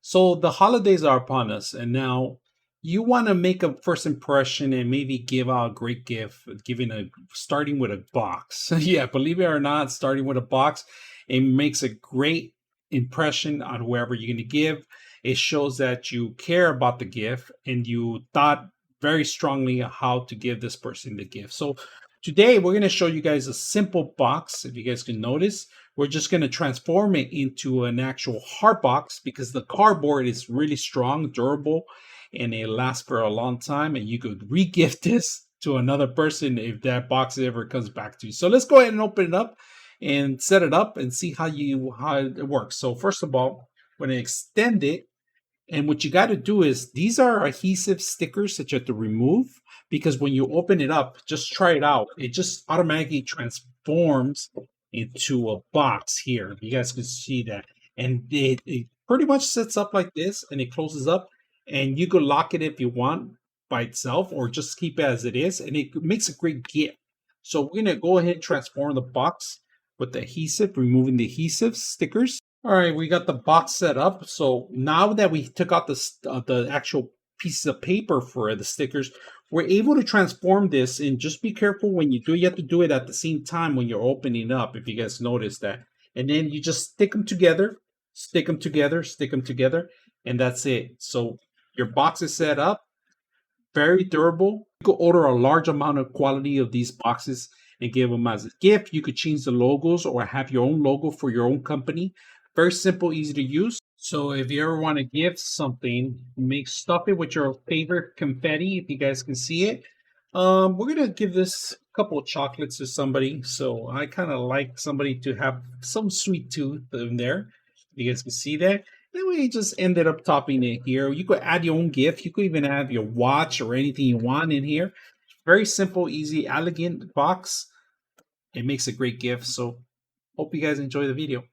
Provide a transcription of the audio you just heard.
So the holidays are upon us, and now you want to make a first impression and maybe give out a great gift, giving a starting with a box. Yeah, believe it or not, starting with a box, it makes a great impression on whoever you're going to give. It shows that you care about the gift and you thought very strongly on how to give this person the gift. So today we're going to show you guys a simple box. If you guys can notice, we're just going to transform it into an actual hard box because the cardboard is really strong, durable, and it lasts for a long time. And you could re-gift this to another person if that box ever comes back to you. So let's go ahead and open it up and set it up and see how it works. So first of all, we're going to extend it, and what you got to do is these are adhesive stickers that you have to remove because when you open it up, just try it out. It just automatically transforms into a box here. You guys can see that. And it pretty much sets up like this and it closes up. And you could lock it if you want by itself or just keep it as it is. And it makes a great gift. So we're going to go ahead and transform the box with the adhesive, removing the adhesive stickers. All right, we got the box set up. So now that we took out the actual pieces of paper for the stickers, we're able to transform this. And just be careful when you do. You have to do it at the same time when you're opening up. If you guys notice that, and then you just stick them together, stick them together, stick them together, and that's it. So your box is set up, very durable. You could order a large amount of quality of these boxes and give them as a gift. You could change the logos or have your own logo for your own company. Very simple, easy to use. So if you ever want to give something, stuff it with your favorite confetti. If you guys can see it, we're gonna give this couple of chocolates to somebody. So I kind of like somebody to have some sweet tooth in there. You guys can see that. Then we just ended up topping it here. You could add your own gift. You could even have your watch or anything you want in here. Very simple, easy, elegant box. It makes a great gift. So hope you guys enjoy the video.